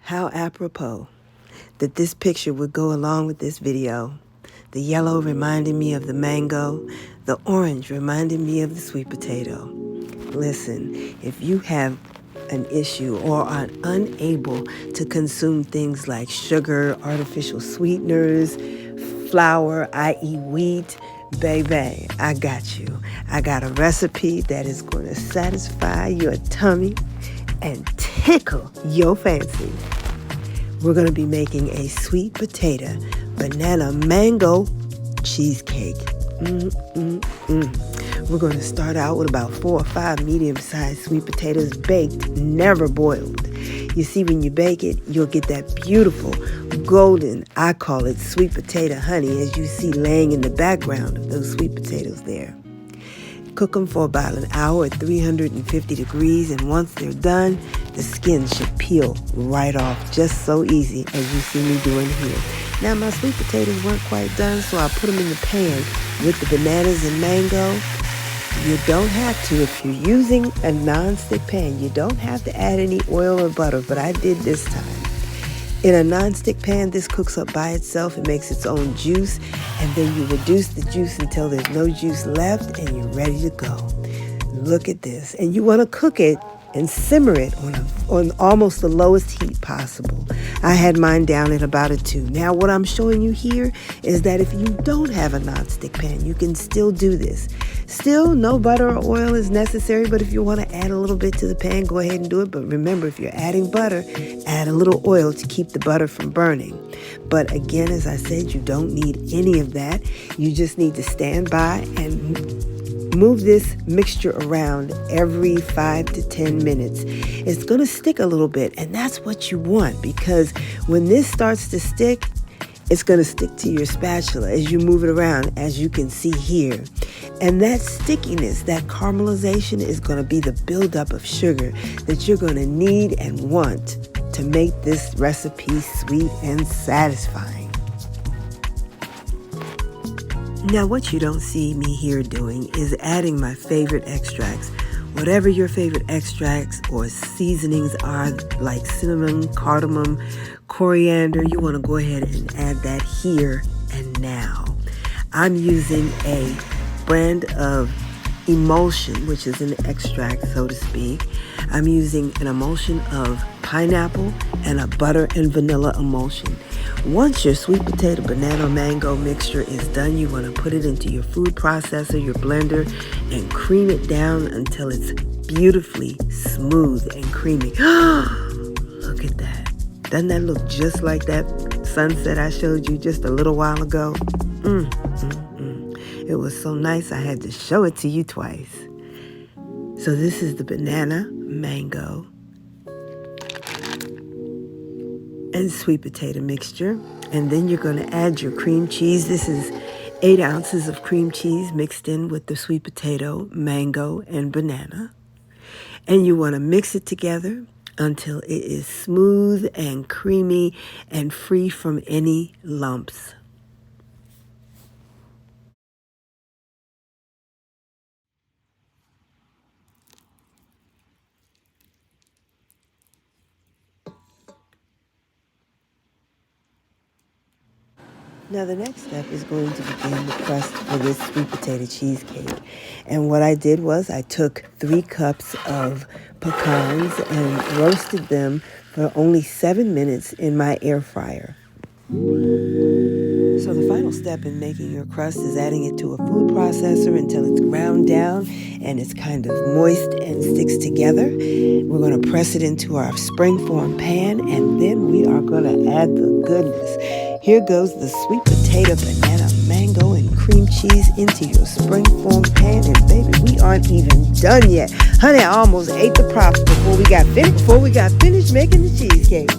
How apropos that this picture would go along with this video. The yellow reminded me of the mango. The orange reminded me of the sweet potato. Listen, if you have an issue or are unable to consume things like sugar, artificial sweeteners, flour, i.e. wheat, baby, I got you. I got a recipe that is going to satisfy your tummy and tickle your fancy. We're going to be making a sweet potato banana mango cheesecake. We're going to start out with about 4 or 5 medium-sized sweet potatoes baked, never boiled. You see, when you bake it, you'll get that beautiful golden, I call it sweet potato honey, as you see laying in the background of those sweet potatoes there. Cook them for about an hour at 350 degrees, and once they're done, the skin should peel right off, just so easy as you see me doing here. Now, my sweet potatoes weren't quite done, so I put them in the pan with the bananas and mango. You don't have to. If you're using a non-stick pan, you don't have to add any oil or butter, but I did this time. In a non-stick pan, this cooks up by itself. It makes its own juice, and then you reduce the juice until there's no juice left, and you're ready to go. Look at this. And you want to cook it and simmer it on almost the lowest heat possible. I had mine down at about a 2. Now, what I'm showing you here is that if you don't have a non-stick pan, you can still do this. Still, no butter or oil is necessary, but if you want to add a little bit to the pan, go ahead and do it. But remember, if you're adding butter, add a little oil to keep the butter from burning. But again, as I said, you don't need any of that. You just need to stand by and move this mixture around every 5 to 10 minutes. It's going to stick a little bit, and that's what you want, because when this starts to stick, it's going to stick to your spatula as you move it around, as you can see here. And that stickiness, that caramelization is going to be the buildup of sugar that you're going to need and want to make this recipe sweet and satisfying. Now, what you don't see me here doing is adding my favorite extracts. Whatever your favorite extracts or seasonings are, like cinnamon, cardamom, coriander, you want to go ahead and add that here and now. I'm using a brand of emulsion, which is an extract, so to speak. I'm using an emulsion of pineapple and a butter and vanilla emulsion. Once your sweet potato banana mango mixture is done, you want to put it into your food processor, your blender, and cream it down until it's beautifully smooth and creamy. Look at that. Doesn't that look just like that sunset I showed you just a little while ago? It was so nice I had to show it to you twice. So this is the banana, mango, and sweet potato mixture. And then you're going to add your cream cheese. This is 8 ounces of cream cheese mixed in with the sweet potato, mango, and banana. And you want to mix it together until it is smooth and creamy and free from any lumps. Now the next step is going to begin the crust for this sweet potato cheesecake. And what I did was I took 3 cups of pecans and roasted them for only 7 minutes in my air fryer. So the final step in making your crust is adding it to a food processor until it's ground down and it's kind of moist and sticks together. We're going to press it into our springform pan, and then we are going to add the goodness. Here goes the sweet potato, banana, mango, and cream cheese into your springform pan. And baby, we aren't even done yet. Honey, I almost ate the props before we got finished making the cheesecake.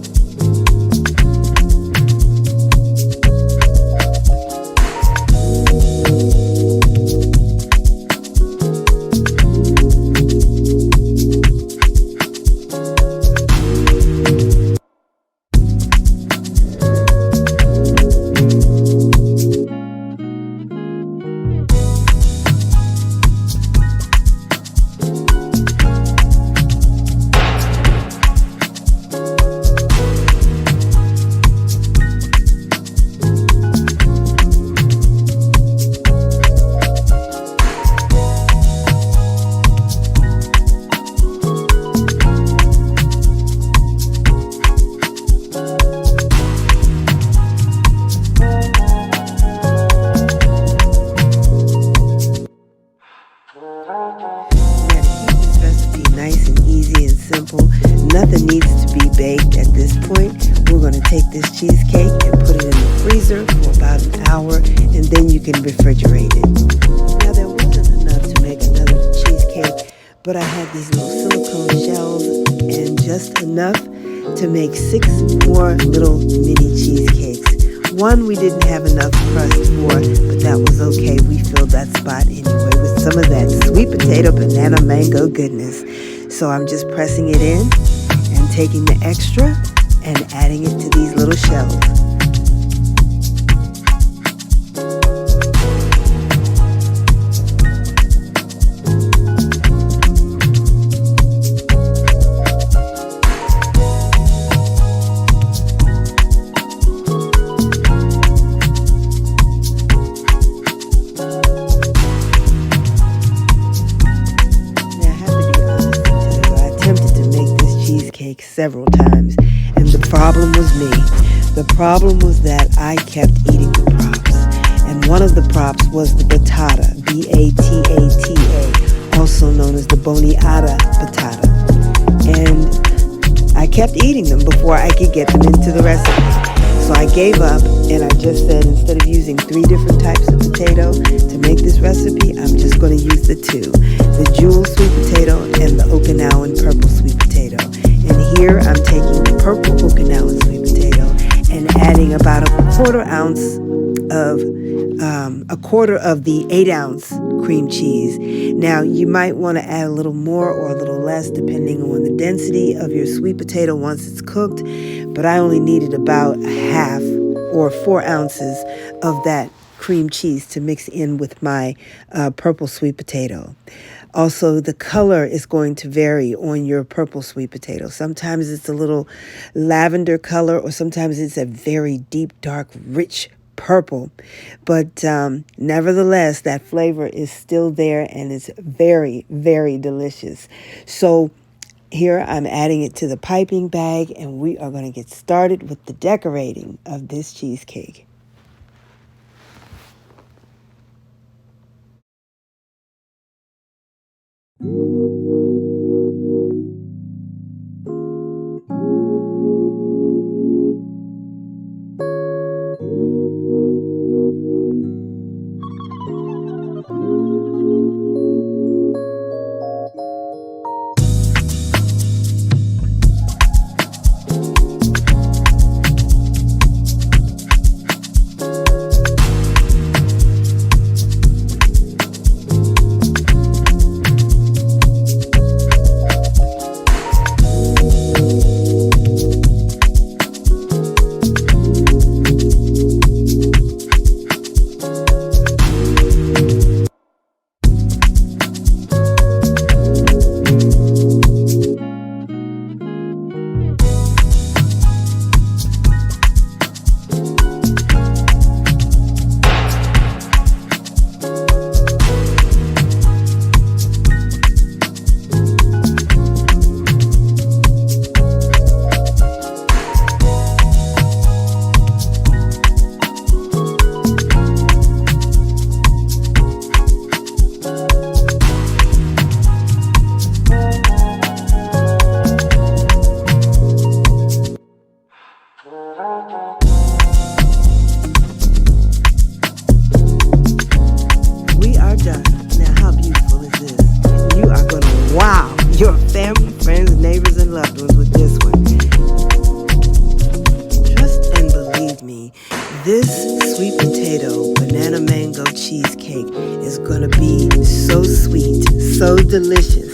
be baked at this point. We're going to take this cheesecake and put it in the freezer for about an hour, and then you can refrigerate it. Now, there wasn't enough to make another cheesecake, but I had these little silicone shells and just enough to make 6 more little mini cheesecakes. One we didn't have enough crust for, but that was okay. We filled that spot anyway with some of that sweet potato banana mango goodness. So I'm just pressing it in and taking the extra and adding it to these little shells. Several times, and the problem was me. The problem was that I kept eating the props, and one of the props was the batata, B-A-T-A-T-A, also known as the boniata batata, and I kept eating them before I could get them into the recipe. So I gave up, and I just said, instead of using 3 different types of potato to make this recipe, I'm just going to use the 2, the jewel sweet potato and the Okinawan purple sweet potato. And here I'm taking the purple Okinawan sweet potato and adding about a quarter of the 8-ounce cream cheese. Now, you might want to add a little more or a little less depending on the density of your sweet potato once it's cooked, but I only needed about a half or 4 ounces of that cream cheese to mix in with my purple sweet potato. Also, the color is going to vary on your purple sweet potato. Sometimes it's a little lavender color, or sometimes it's a very deep, dark, rich purple. But nevertheless, that flavor is still there, and it's very, very delicious. So here I'm adding it to the piping bag, and we are going to get started with the decorating of this cheesecake. Your family, friends, neighbors, and loved ones with this one. Trust and believe me, this sweet potato banana mango cheesecake is going to be so sweet, so delicious.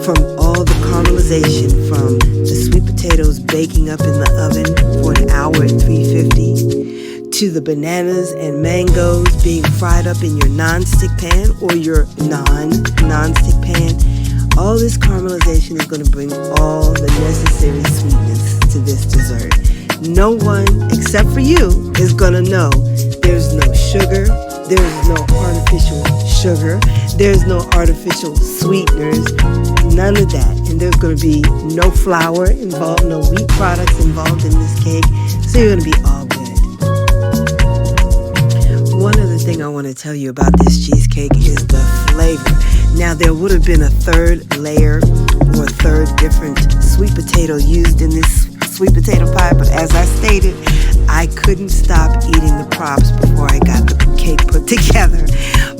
From all the caramelization, from the sweet potatoes baking up in the oven for an hour at 350, to the bananas and mangoes being fried up in your non-stick pan or your non-stick pan. All this caramelization is going to bring all the necessary sweetness to this dessert. No one, except for you, is going to know there's no sugar, there's no artificial sugar, there's no artificial sweeteners, none of that. And there's going to be no flour involved, no wheat products involved in this cake, so you're going to be all good. One other thing I want to tell you about this cheesecake is the flavor. Now, there would have been a third layer or a third different sweet potato used in this sweet potato pie, but as I stated, I couldn't stop eating the props before I got the cake put together.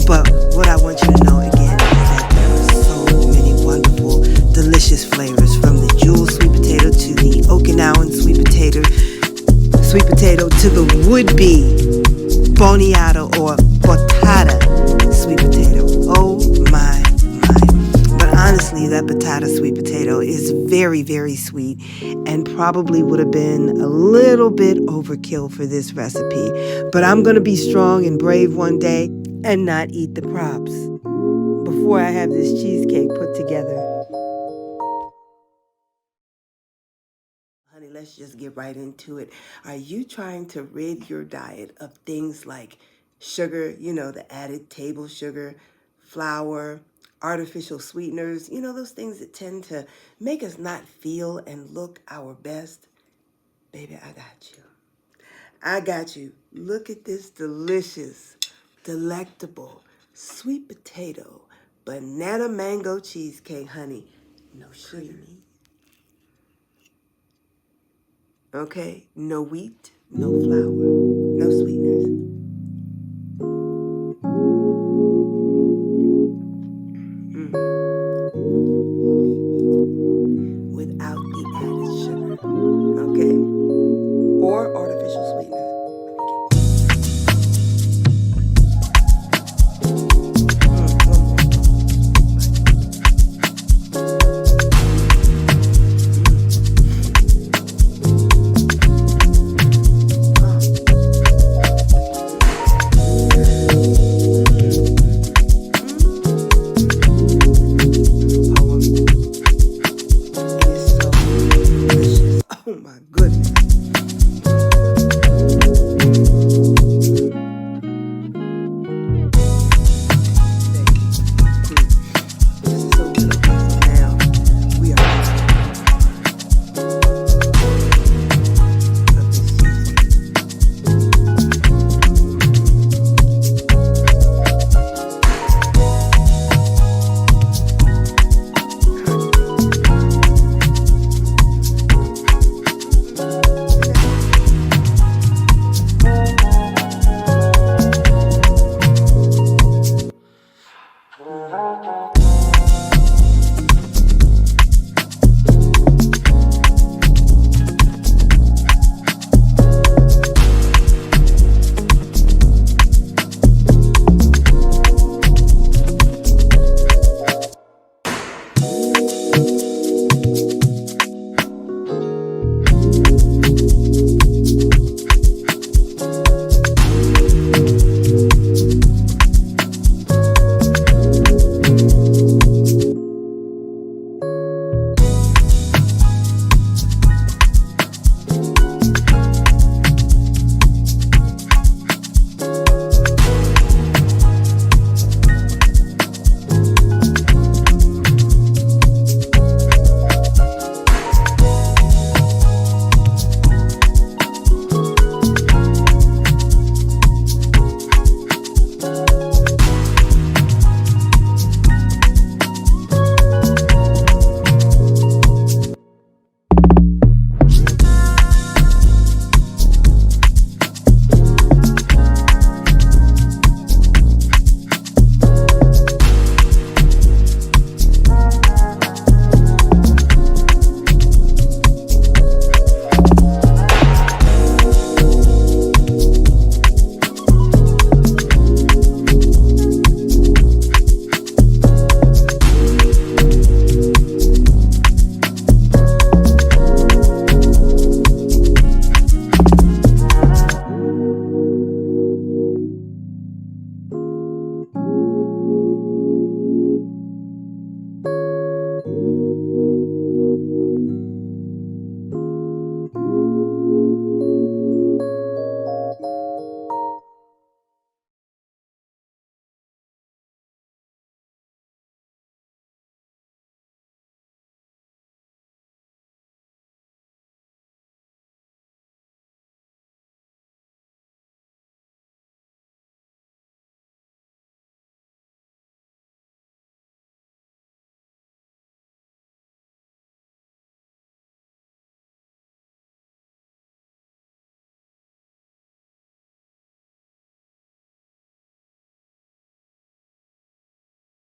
But what I want you to know again is that there are so many wonderful, delicious flavors, from the jewel sweet potato to the Okinawan sweet potato to the would-be boniato or potata sweet potato. Oh my. But honestly, that potato sweet potato is very, very sweet and probably would have been a little bit overkill for this recipe. But I'm going to be strong and brave one day and not eat the props before I have this cheesecake put together. Honey, let's just get right into it. Are you trying to rid your diet of things like sugar, the added table sugar, flour, artificial sweeteners, those things that tend to make us not feel and look our best? Baby, I got you. I got you. Look at this delicious, delectable, sweet potato banana mango cheesecake, honey. No sugar. Okay? No wheat, no flour, no sweeteners. Without the added sugar. Okay? Or artificial sweeteners. Oh my goodness.